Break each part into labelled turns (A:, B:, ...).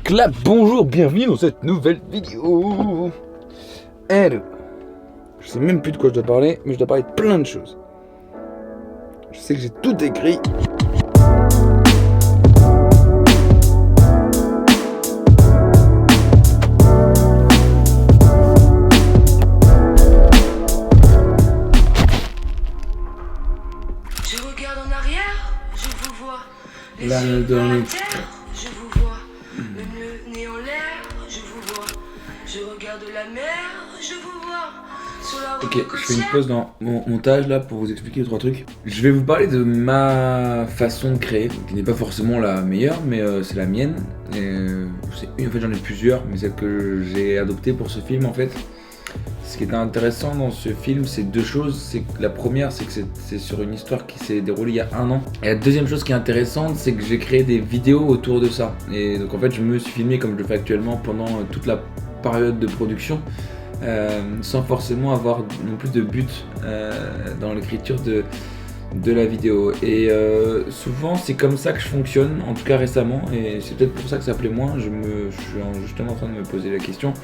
A: clap, bonjour, bienvenue dans cette nouvelle vidéo. Alors, je sais même plus de quoi je dois parler, mais je dois parler de plein de choses. Je sais que j'ai tout écrit.
B: Je regarde en arrière, je vous vois. Les
A: Là,
B: yeux
A: dans
B: vers
A: le-
B: la terre, je vous vois. Même le nez en l'air, je vous vois. Je regarde la mer, je vous vois. Sur la route
A: Ok, je fais une
B: côtière.
A: pause dans mon montage là pour vous expliquer 2-3 trucs. Je vais vous parler de ma façon de créer, qui n'est pas forcément la meilleure, mais c'est la mienne. En fait, j'en ai plusieurs, mais celle que j'ai adoptée pour ce film en fait. Ce qui est intéressant dans ce film, c'est deux choses. C'est que la première, c'est que c'est sur une histoire qui s'est déroulée il y a 1 an. Et la deuxième chose qui est intéressante, c'est que j'ai créé des vidéos autour de ça. Et donc en fait, je me suis filmé comme je le fais actuellement pendant toute la période de production, sans forcément avoir non plus de but dans l'écriture de la vidéo. Et souvent, c'est comme ça que je fonctionne, en tout cas récemment. Et c'est peut-être pour ça que ça plaît moins. Je suis justement en train de me poser la question.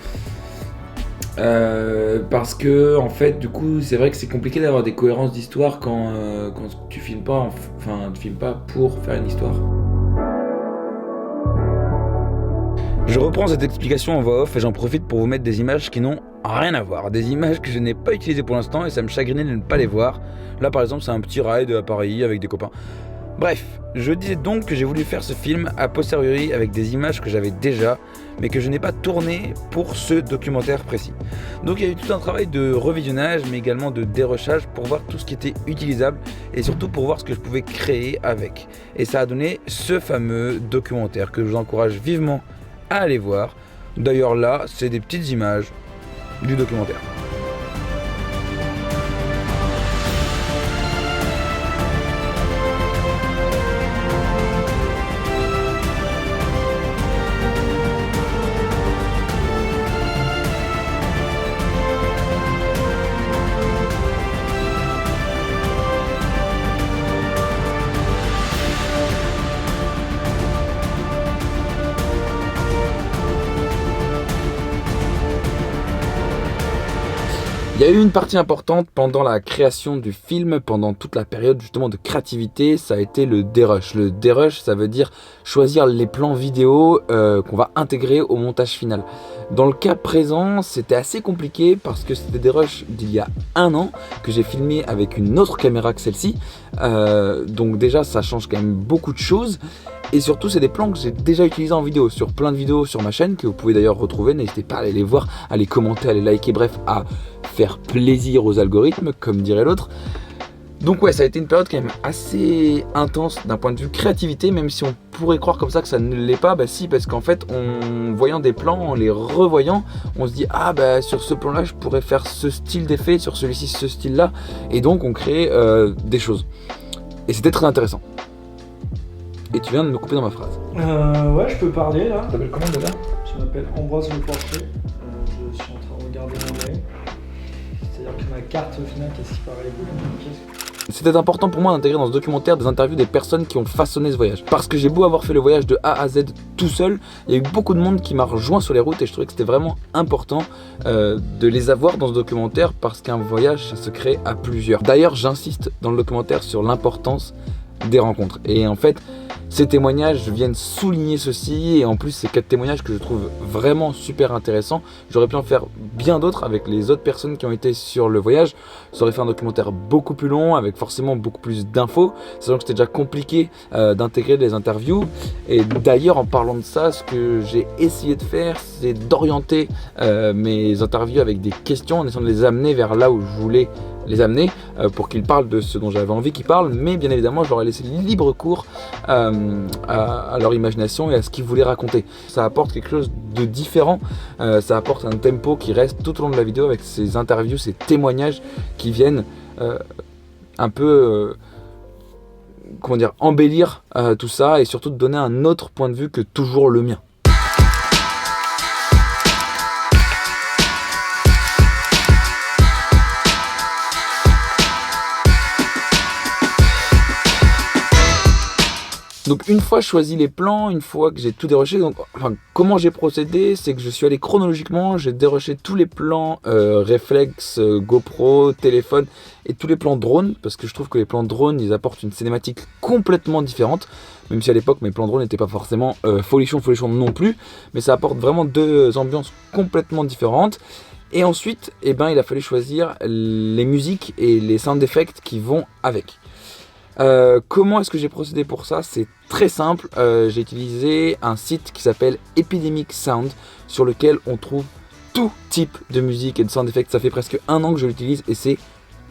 A: Parce que en fait du coup c'est vrai que c'est compliqué d'avoir des cohérences d'histoire quand tu filmes pas, tu filmes pas pour faire une histoire. Je reprends cette explication en voix off et j'en profite pour vous mettre des images qui n'ont rien à voir. Des images que je n'ai pas utilisées pour l'instant et ça me chagrinait de ne pas les voir. Là par exemple c'est un petit ride à Paris avec des copains. Bref, je disais donc que j'ai voulu faire ce film a posteriori avec des images que j'avais déjà, mais que je n'ai pas tourné pour ce documentaire précis. Donc il y a eu tout un travail de revisionnage, mais également de dérochage pour voir tout ce qui était utilisable et surtout pour voir ce que je pouvais créer avec. Et ça a donné ce fameux documentaire que je vous encourage vivement à aller voir. D'ailleurs là, c'est des petites images du documentaire. Il y a eu une partie importante pendant la création du film, pendant toute la période justement de créativité, ça a été le dérush. Le dérush, ça veut dire choisir les plans vidéo qu'on va intégrer au montage final. Dans le cas présent, c'était assez compliqué parce que c'était des rushs d'il y a 1 an que j'ai filmé avec une autre caméra que celle-ci. Donc déjà, ça change quand même beaucoup de choses. Et surtout, c'est des plans que j'ai déjà utilisés en vidéo, sur plein de vidéos sur ma chaîne, que vous pouvez d'ailleurs retrouver. N'hésitez pas à aller les voir, à les commenter, à les liker, bref, à faire plaisir aux algorithmes, comme dirait l'autre. Donc ouais, ça a été une période quand même assez intense d'un point de vue créativité, même si on pourrait croire comme ça que ça ne l'est pas. Bah si, parce qu'en fait, en voyant des plans, en les revoyant, on se dit « Ah bah sur ce plan-là, je pourrais faire ce style d'effet, sur celui-ci, ce style-là. » Et donc, on crée des choses. Et c'était très intéressant. Et tu viens de me couper dans ma phrase.
C: Ouais, je peux parler là.
A: Tu t'appelles comment déjà ?
C: Je m'appelle Ambroise Le Portrait. Je suis en train de regarder mon mail. C'est-à-dire que ma carte au final, qu'est-ce qui paraît beaucoup.
A: C'était important pour moi d'intégrer dans ce documentaire des interviews des personnes qui ont façonné ce voyage. Parce que j'ai beau avoir fait le voyage de A à Z tout seul, il y a eu beaucoup de monde qui m'a rejoint sur les routes et je trouvais que c'était vraiment important de les avoir dans ce documentaire parce qu'un voyage, ça se crée à plusieurs. D'ailleurs, j'insiste dans le documentaire sur l'importance des rencontres. Et en fait, ces témoignages viennent souligner ceci et en plus c'est 4 témoignages que je trouve vraiment super intéressants. J'aurais pu en faire bien d'autres avec les autres personnes qui ont été sur le voyage. Ça aurait fait un documentaire beaucoup plus long avec forcément beaucoup plus d'infos, sachant que c'était déjà compliqué d'intégrer les interviews. Et d'ailleurs en parlant de ça, ce que j'ai essayé de faire, c'est d'orienter mes interviews avec des questions en essayant de les amener vers là où je voulais les amener pour qu'ils parlent de ce dont j'avais envie qu'ils parlent, mais bien évidemment je leur ai laissé libre cours à leur imagination et à ce qu'ils voulaient raconter. Ça apporte quelque chose de différent, ça apporte un tempo qui reste tout au long de la vidéo avec ces interviews, ces témoignages qui viennent un peu embellir tout ça et surtout de donner un autre point de vue que toujours le mien. Donc une fois choisi les plans, une fois que j'ai tout déroché, donc enfin, comment j'ai procédé, c'est que je suis allé chronologiquement, j'ai déroché tous les plans réflexe, GoPro, téléphone et tous les plans drone, parce que je trouve que les plans drone, ils apportent une cinématique complètement différente, même si à l'époque mes plans drone n'étaient pas forcément folichon non plus, mais ça apporte vraiment deux ambiances complètement différentes. Et ensuite, eh ben, il a fallu choisir les musiques et les sound effects qui vont avec. Comment est-ce que j'ai procédé pour ça? C'est très simple, j'ai utilisé un site qui s'appelle Epidemic Sound, sur lequel on trouve tout type de musique et de sound effects. Ça fait presque 1 an que je l'utilise et c'est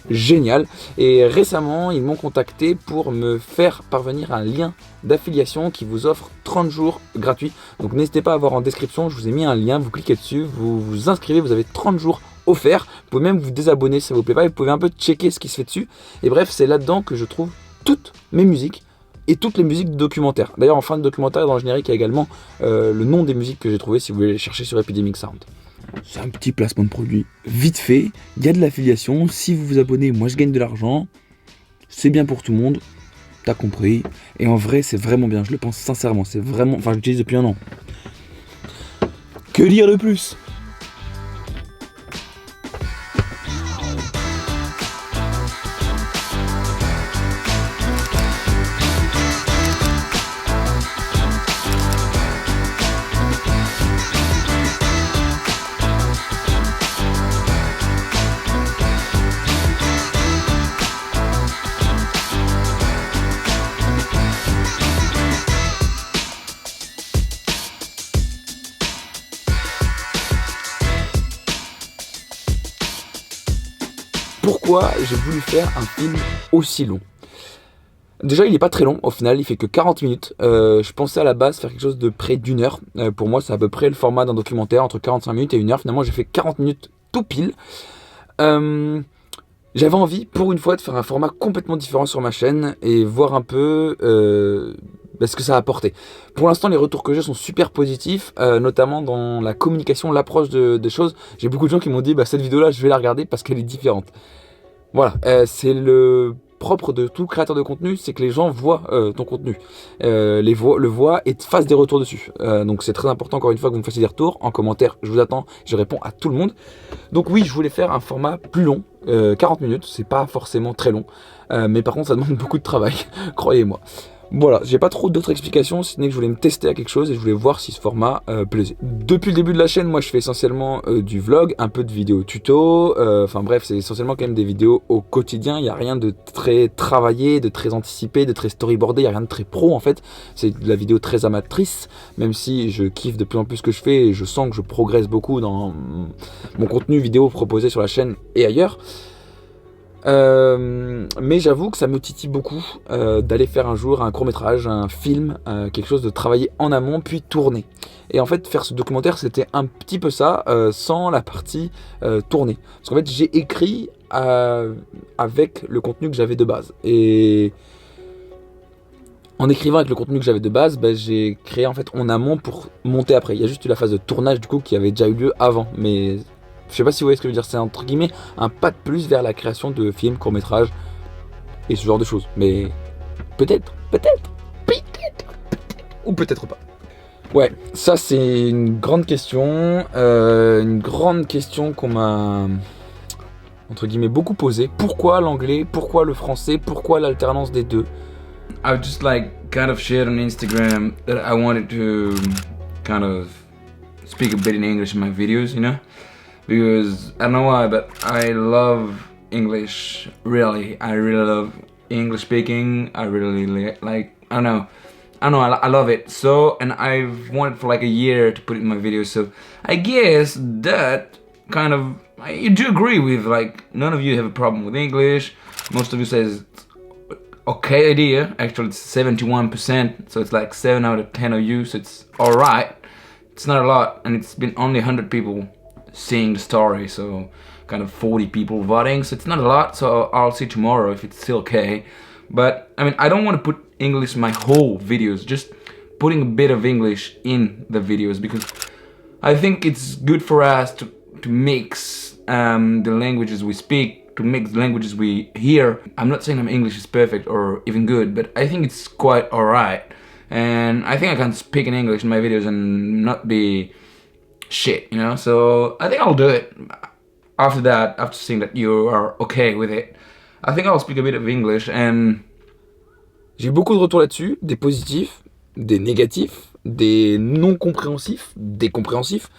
A: génial. Et récemment, ils m'ont contacté pour me faire parvenir un lien d'affiliation qui vous offre 30 jours gratuits. Donc n'hésitez pas à voir en description, je vous ai mis un lien, vous cliquez dessus, vous vous inscrivez, vous avez 30 jours offerts. Vous pouvez même vous désabonner si ça vous plaît pas, et vous pouvez un peu checker ce qui se fait dessus. Et bref, c'est là-dedans que je trouve toutes mes musiques et toutes les musiques de documentaires. D'ailleurs, en fin de documentaire, dans le générique, il y a également le nom des musiques que j'ai trouvées si vous voulez les chercher sur Epidemic Sound. C'est un petit placement de produit vite fait, il y a de l'affiliation, si vous vous abonnez, moi je gagne de l'argent, c'est bien pour tout le monde, t'as compris, et en vrai c'est vraiment bien, je le pense sincèrement, c'est vraiment, enfin je l'utilise depuis 1 an. Que dire de plus ? Pourquoi j'ai voulu faire un film aussi long? Déjà, il n'est pas très long, au final, il fait que 40 minutes. Je pensais à la base faire quelque chose de près d'1 heure. Pour moi, c'est à peu près le format d'un documentaire, entre 45 minutes et 1 heure. Finalement, j'ai fait 40 minutes tout pile. J'avais envie, pour une fois, de faire un format complètement différent sur ma chaîne et voir un peu ce que ça a apporté. Pour l'instant, les retours que j'ai sont super positifs, notamment dans la communication, l'approche des choses. J'ai beaucoup de gens qui m'ont dit, cette vidéo-là, je vais la regarder parce qu'elle est différente. Voilà, c'est le propre de tout créateur de contenu, c'est que les gens voient ton contenu, le voient et te fassent des retours dessus. Donc c'est très important, encore une fois, que vous me fassiez des retours en commentaire. Je vous attends, je réponds à tout le monde. Donc oui, je voulais faire un format plus long, 40 minutes, c'est pas forcément très long, mais par contre ça demande beaucoup de travail, croyez-moi. Voilà, j'ai pas trop d'autres explications, si ce n'est que je voulais me tester à quelque chose et je voulais voir si ce format plaisait. Depuis le début de la chaîne, moi je fais essentiellement du vlog, un peu de vidéos tuto, enfin bref, c'est essentiellement quand même des vidéos au quotidien. Il n'y a rien de très travaillé, de très anticipé, de très storyboardé, il n'y a rien de très pro en fait. C'est de la vidéo très amatrice, même si je kiffe de plus en plus ce que je fais et je sens que je progresse beaucoup dans mon contenu vidéo proposé sur la chaîne et ailleurs. Mais j'avoue que ça me titille beaucoup d'aller faire un jour un court-métrage, un film, quelque chose de travailler en amont puis tourner. Et en fait, faire ce documentaire, c'était un petit peu ça, sans la partie tournée. Parce qu'en fait, j'ai écrit avec le contenu que j'avais de base. Et en écrivant avec le contenu que j'avais de base, j'ai créé en fait en amont pour monter après. Il y a juste eu la phase de tournage du coup qui avait déjà eu lieu avant, mais je sais pas si vous voyez ce que je veux dire, c'est entre guillemets un pas de plus vers la création de films, courts-métrages et ce genre de choses. Mais peut-être, ou peut-être pas. Ouais, ça c'est une grande question qu'on m'a entre guillemets beaucoup posée. Pourquoi l'anglais, pourquoi le français, pourquoi l'alternance des deux?
D: I've just kind of shared on Instagram that I wanted to kind of speak a bit in English in my videos, you know? Because I don't know why, but I love English, really. I really love English speaking. I really like, I love it. So, and I've wanted for like a year to put it in my videos. So I guess that kind of, you do agree with none of you have a problem with English. Most of you says it's okay idea. Actually, it's 71%. So it's like 7 out of 10 of you. So it's alright. It's not a lot. And it's been only 100 people seeing the story, so kind of 40 people voting, so it's not a lot, so I'll see tomorrow if it's still okay. But I mean, I don't want to put English in my whole videos, just putting a bit of English in the videos, because I think it's good for us to mix the languages we speak, to mix the languages we hear. I'm not saying my English is perfect or even good, but I think it's quite alright. and I think I can speak in English in my videos and not be shit, you know. So I think I'll do it. After that, after seeing that you are okay with it, I think I'll speak a bit of English. And
A: j'ai eu beaucoup de retours là-dessus, des positifs, des négatifs, des non compréhensifs, des compréhensifs.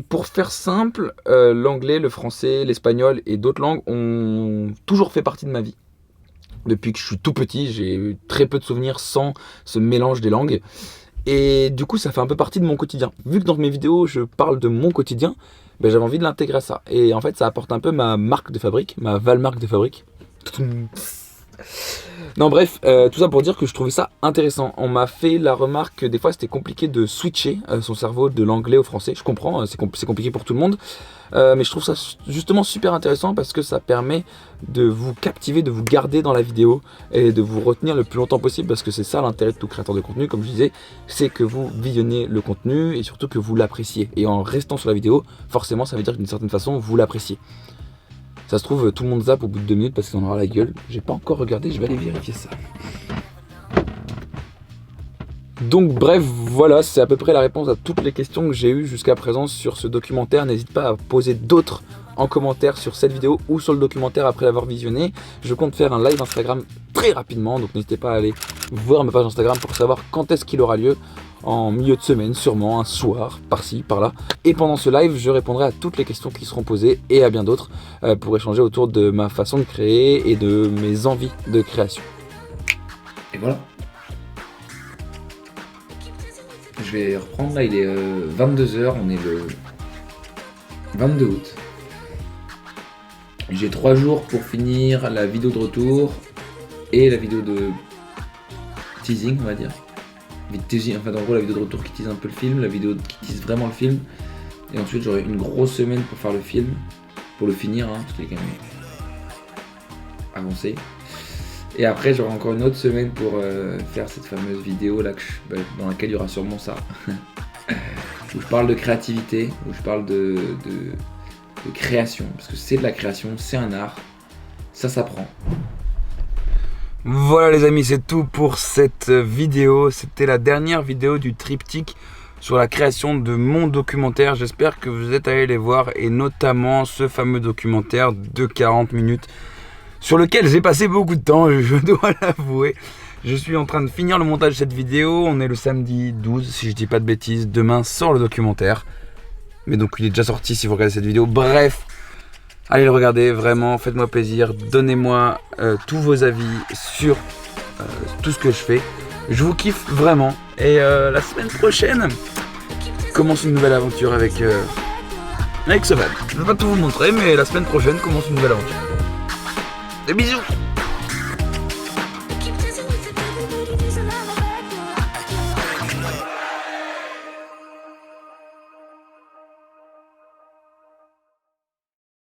A: Pour faire simple, l'anglais, le français, l'espagnol et d'autres langues ont toujours fait partie de ma vie. Depuis que je suis tout petit, j'ai eu très peu de souvenirs sans ce mélange des langues. Et du coup, ça fait un peu partie de mon quotidien. Vu que dans mes vidéos, je parle de mon quotidien, ben, j'avais envie de l'intégrer à ça. Et en fait, ça apporte un peu ma marque de fabrique, ma Valmarque de fabrique. Non bref, tout ça pour dire que je trouvais ça intéressant. On m'a fait la remarque que des fois c'était compliqué de switcher son cerveau de l'anglais au français. Je comprends, c'est compliqué pour tout le monde. Mais je trouve ça justement super intéressant parce que ça permet de vous captiver, de vous garder dans la vidéo et de vous retenir le plus longtemps possible, parce que c'est ça l'intérêt de tout créateur de contenu, comme je disais, c'est que vous visionnez le contenu et surtout que vous l'appréciez. Et en restant sur la vidéo, forcément ça veut dire que d'une certaine façon vous l'appréciez. Ça se trouve, tout le monde zappe au bout de 2 minutes parce qu'on aura la gueule. J'ai pas encore regardé, je vais aller vérifier ça. Donc bref, voilà, c'est à peu près la réponse à toutes les questions que j'ai eues jusqu'à présent sur ce documentaire. N'hésite pas à poser d'autres en commentaire sur cette vidéo ou sur le documentaire après l'avoir visionné. Je compte faire un live Instagram très rapidement, donc n'hésitez pas à aller voir ma page Instagram pour savoir quand est-ce qu'il aura lieu. En milieu de semaine, sûrement un soir, par-ci, par-là. Et pendant ce live, je répondrai à toutes les questions qui seront posées et à bien d'autres pour échanger autour de ma façon de créer et de mes envies de création. Et voilà. Je vais reprendre, là il est 22h, on est le 22 août. J'ai 3 jours pour finir la vidéo de retour et la vidéo de teasing, on va dire. Enfin, en gros, la vidéo de retour qui tease un peu le film, la vidéo qui tease vraiment le film. Et ensuite, j'aurai une grosse semaine pour faire le film, pour le finir, hein, parce qu'il est quand même avancé. Et après, j'aurai encore une autre semaine pour faire cette fameuse vidéo là dans laquelle il y aura sûrement ça. Où je parle de créativité, où je parle de création, parce que c'est de la création, c'est un art, ça s'apprend. Voilà les amis, c'est tout pour cette vidéo. C'était la dernière vidéo du triptyque sur la création de mon documentaire. J'espère que vous êtes allés les voir, et notamment ce fameux documentaire de 40 minutes sur lequel j'ai passé beaucoup de temps, je dois l'avouer. Je suis en train de finir le montage de cette vidéo. On est le samedi 12 si je dis pas de bêtises. Demain sort le documentaire, mais donc il est déjà sorti si vous regardez cette vidéo. Bref, allez le regarder, vraiment, faites-moi plaisir, donnez-moi tous vos avis sur tout ce que je fais. Je vous kiffe vraiment. Et la semaine prochaine, commence une nouvelle aventure avec Sovan. Je ne vais pas tout vous montrer, mais la semaine prochaine commence une nouvelle aventure. Des bisous.